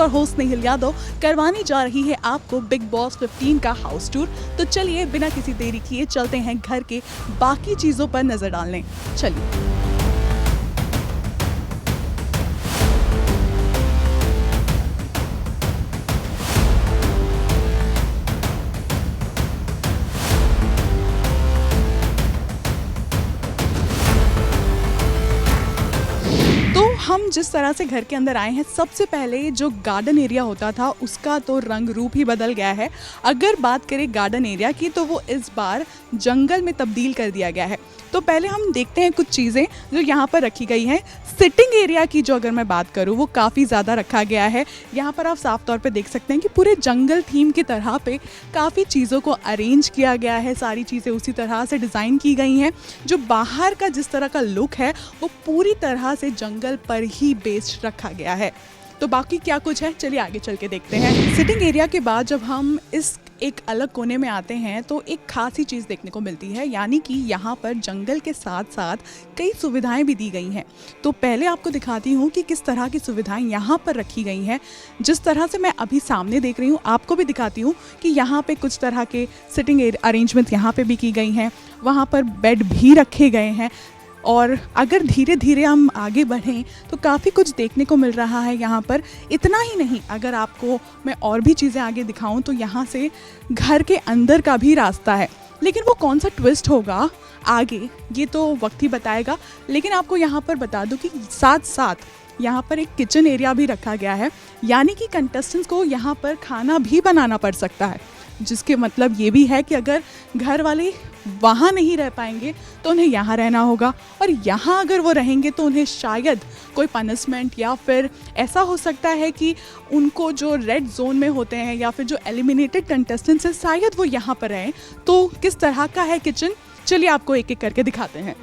और होस्ट निहिल यादव करवानी जा रही है आपको बिग बॉस 15 का हाउस टूर। तो चलिए बिना किसी देरी किए चलते हैं घर के बाकी चीजों पर नजर डालने। चलिए। हम जिस तरह से घर के अंदर आए हैं, सबसे पहले जो गार्डन एरिया होता था उसका तो रंग रूप ही बदल गया है। अगर बात करें गार्डन एरिया की तो वो इस बार जंगल में तब्दील कर दिया गया है। तो पहले हम देखते हैं कुछ चीज़ें जो यहाँ पर रखी गई हैं। सिटिंग एरिया की जो अगर मैं बात करूँ वो काफ़ी ज़्यादा रखा गया है। यहाँ पर आप साफ तौर पे देख सकते हैं कि पूरे जंगल थीम की तरह पे काफ़ी चीज़ों को अरेंज किया गया है। सारी चीज़ें उसी तरह से डिज़ाइन की गई हैं। जो बाहर का जिस तरह का लुक है वो पूरी तरह से जंगल पर ही बेस्ड रखा गया है। तो बाकी क्या कुछ है, चलिए आगे चल के देखते हैं। सिटिंग एरिया के बाद जब हम इस एक अलग कोने में आते हैं तो एक खास ही चीज़ देखने को मिलती है, यानी कि यहाँ पर जंगल के साथ साथ कई सुविधाएं भी दी गई हैं। तो पहले आपको दिखाती हूँ कि किस तरह की सुविधाएं यहाँ पर रखी गई हैं। जिस तरह से मैं अभी सामने देख रही हूँ आपको भी दिखाती हूँ कि यहाँ पे कुछ तरह के सिटिंग अरेंजमेंट यहाँ पे भी की गई हैं। वहाँ पर बेड भी रखे गए हैं। और अगर धीरे धीरे हम आगे बढ़ें तो काफ़ी कुछ देखने को मिल रहा है यहाँ पर। इतना ही नहीं, अगर आपको मैं और भी चीज़ें आगे दिखाऊं तो यहाँ से घर के अंदर का भी रास्ता है, लेकिन वो कौन सा ट्विस्ट होगा आगे ये तो वक्त ही बताएगा। लेकिन आपको यहाँ पर बता दूँ कि साथ साथ यहाँ पर एक किचन एरिया भी रखा गया है, यानी कि कंटेस्टेंट्स को यहाँ पर खाना भी बनाना पड़ सकता है। जिसके मतलब ये भी है कि अगर घर वाले वहाँ नहीं रह पाएंगे तो उन्हें यहाँ रहना होगा, और यहाँ अगर वो रहेंगे तो उन्हें शायद कोई पनिशमेंट या फिर ऐसा हो सकता है कि उनको जो रेड जोन में होते हैं या फिर जो एलिमिनेटेड कंटेस्टेंट्स हैं शायद वो यहाँ पर रहें। तो किस तरह का है किचन, चलिए आपको एक एक करके दिखाते हैं।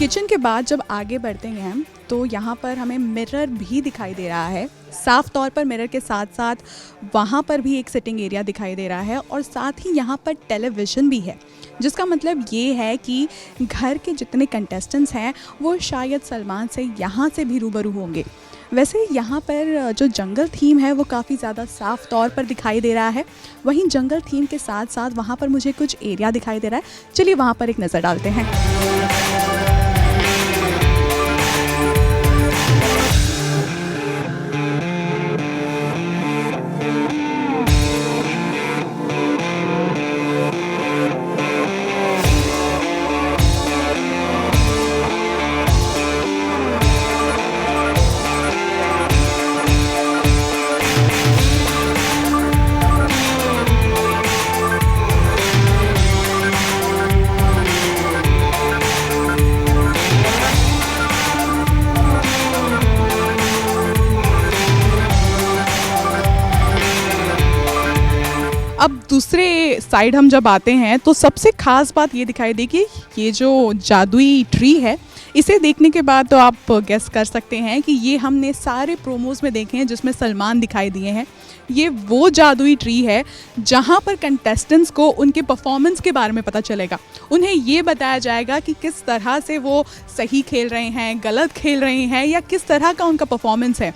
किचन के बाद जब आगे बढ़ते हैं हम तो यहाँ पर हमें मिरर भी दिखाई दे रहा है। साफ तौर पर मिरर के साथ साथ वहाँ पर भी एक सिटिंग एरिया दिखाई दे रहा है, और साथ ही यहाँ पर टेलीविज़न भी है। जिसका मतलब ये है कि घर के जितने कंटेस्टेंट्स हैं वो शायद सलमान से यहाँ से भी रूबरू होंगे। वैसे यहाँ पर जो जंगल थीम है वो काफ़ी ज़्यादा साफ तौर पर दिखाई दे रहा है। वहीं जंगल थीम के साथ साथ वहाँ पर मुझे कुछ एरिया दिखाई दे रहा है। चलिए वहाँ पर एक नज़र डालते हैं। अब दूसरे साइड हम जब आते हैं तो सबसे ख़ास बात ये दिखाई दी कि ये जो जादुई ट्री है, इसे देखने के बाद तो आप गेस कर सकते हैं कि ये हमने सारे प्रोमोज़ में देखे हैं जिसमें सलमान दिखाई दिए हैं। ये वो जादुई ट्री है जहाँ पर कंटेस्टेंट्स को उनके परफॉर्मेंस के बारे में पता चलेगा। उन्हें ये बताया जाएगा कि किस तरह से वो सही खेल रहे हैं, गलत खेल रहे हैं, या किस तरह का उनका परफॉर्मेंस है।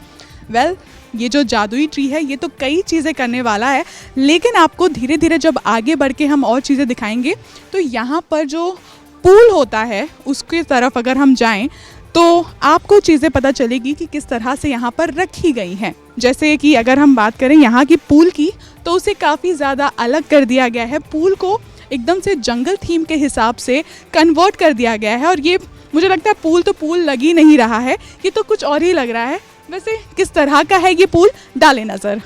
ये जो जादुई ट्री है ये तो कई चीज़ें करने वाला है, लेकिन आपको धीरे धीरे जब आगे बढ़ के हम और चीज़ें दिखाएंगे तो यहाँ पर जो पूल होता है उसकी तरफ अगर हम जाएं तो आपको चीज़ें पता चलेगी कि किस तरह से यहाँ पर रखी गई हैं। जैसे कि अगर हम बात करें यहाँ की पूल की तो उसे काफ़ी ज़्यादा अलग कर दिया गया है। पूल को एकदम से जंगल थीम के हिसाब से कन्वर्ट कर दिया गया है, और ये मुझे लगता है पूल तो पूल लग ही नहीं रहा है, ये तो कुछ और ही लग रहा है। वैसे किस तरह का है ये पूल, डालें नज़र।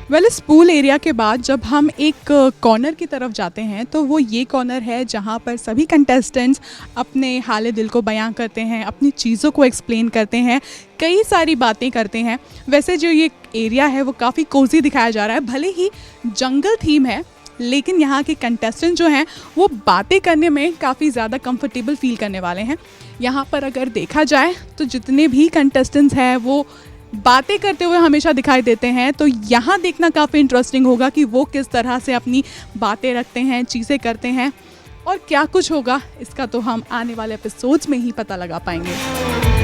वेल इस पूल एरिया के बाद जब हम एक कॉर्नर की तरफ जाते हैं तो वो ये कॉर्नर है जहाँ पर सभी कंटेस्टेंट्स अपने हाल दिल को बयां करते हैं, अपनी चीज़ों को एक्सप्लेन करते हैं, कई सारी बातें करते हैं। वैसे जो ये एरिया है वो काफ़ी कोजी दिखाया जा रहा है, भले ही जंगल थीम है लेकिन यहाँ के कंटेस्टेंट जो हैं वो बातें करने में काफ़ी ज़्यादा कंफर्टेबल फील करने वाले हैं। यहाँ पर अगर देखा जाए तो जितने भी कंटेस्टेंट्स हैं वो बातें करते हुए हमेशा दिखाई देते हैं, तो यहाँ देखना काफ़ी इंटरेस्टिंग होगा कि वो किस तरह से अपनी बातें रखते हैं, चीज़ें करते हैं और क्या कुछ होगा इसका तो हम आने वाले एपिसोड्स में ही पता लगा पाएंगे।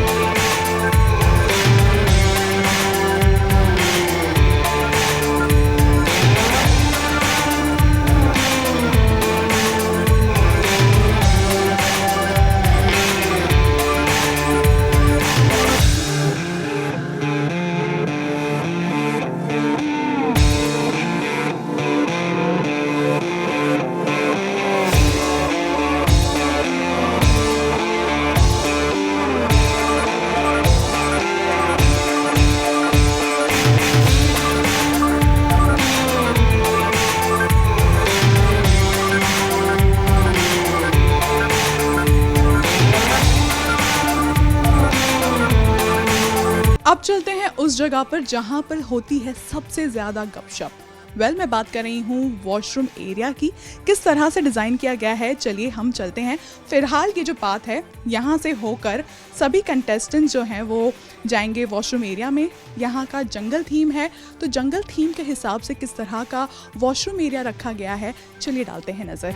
अब चलते हैं उस जगह पर जहाँ पर होती है सबसे ज़्यादा गपशप। मैं बात कर रही हूँ वॉशरूम एरिया की। किस तरह से डिज़ाइन किया गया है, चलिए हम चलते हैं। फ़िलहाल ये जो पाथ है यहाँ से होकर सभी कंटेस्टेंट्स जो हैं वो जाएंगे वॉशरूम एरिया में। यहाँ का जंगल थीम है, तो जंगल थीम के हिसाब से किस तरह का वॉशरूम एरिया रखा गया है, चलिए डालते हैं नज़र।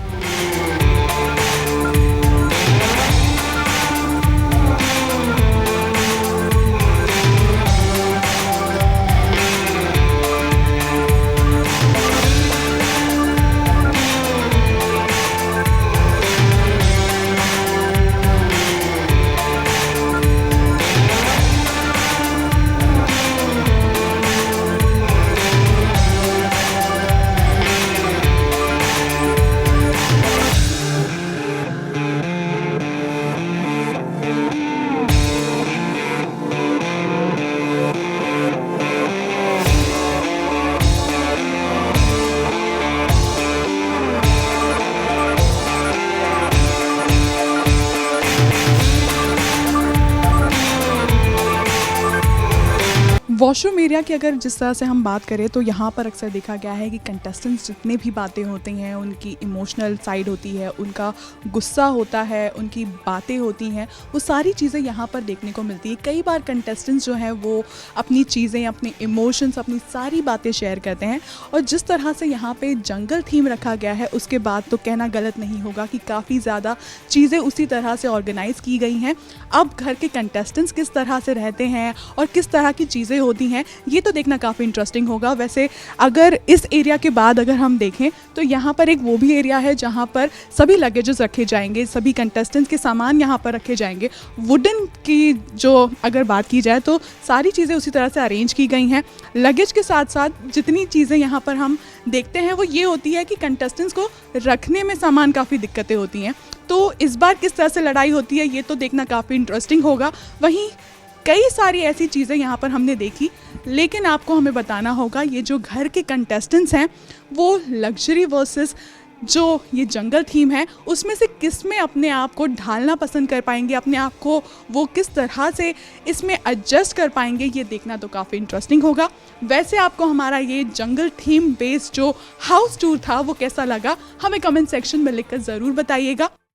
वॉशरूम एरिया की अगर जिस तरह से हम बात करें तो यहाँ पर अक्सर देखा गया है कि कंटेस्टेंट्स जितने भी बातें होती हैं, उनकी इमोशनल साइड होती है, उनका गुस्सा होता है, उनकी बातें होती हैं, वो सारी चीज़ें यहाँ पर देखने को मिलती है। कई बार कंटेस्टेंट्स जो हैं वो अपनी चीज़ें, अपने इमोशंस, अपनी सारी बातें शेयर करते हैं। और जिस तरह से यहाँ पे जंगल थीम रखा गया है उसके बाद तो कहना गलत नहीं होगा कि काफ़ी ज़्यादा चीज़ें उसी तरह से ऑर्गेनाइज़ की गई हैं। अब घर के कंटेस्टेंट्स किस तरह से रहते हैं और किस तरह की चीज़ें होती हैं ये तो देखना काफ़ी इंटरेस्टिंग होगा। वैसे अगर इस एरिया के बाद अगर हम देखें तो यहाँ पर एक वो भी एरिया है जहाँ पर सभी लगेजेस रखे जाएंगे, सभी कंटेस्टेंट्स के सामान यहाँ पर रखे जाएंगे। वुडन की जो अगर बात की जाए तो सारी चीज़ें उसी तरह से अरेंज की गई हैं। लगेज के साथ साथ जितनी चीज़ें यहाँ पर हम देखते हैं वो ये होती है कि कंटेस्टेंट्स को रखने में सामान काफ़ी दिक्कतें होती हैं। तो इस बार किस तरह से लड़ाई होती है ये तो देखना काफ़ी इंटरेस्टिंग होगा। वहीं कई सारी ऐसी चीज़ें यहाँ पर हमने देखी, लेकिन आपको हमें बताना होगा ये जो घर के कंटेस्टेंट्स हैं वो लग्जरी वर्सेस जो ये जंगल थीम है उसमें से किस में अपने आप को ढालना पसंद कर पाएंगे, अपने आप को वो किस तरह से इसमें एडजस्ट कर पाएंगे, ये देखना तो काफ़ी इंटरेस्टिंग होगा। वैसे आपको हमारा ये जंगल थीम बेस्ड जो हाउस टूर था वो कैसा लगा, हमें कमेंट सेक्शन में लिखकर ज़रूर बताइएगा।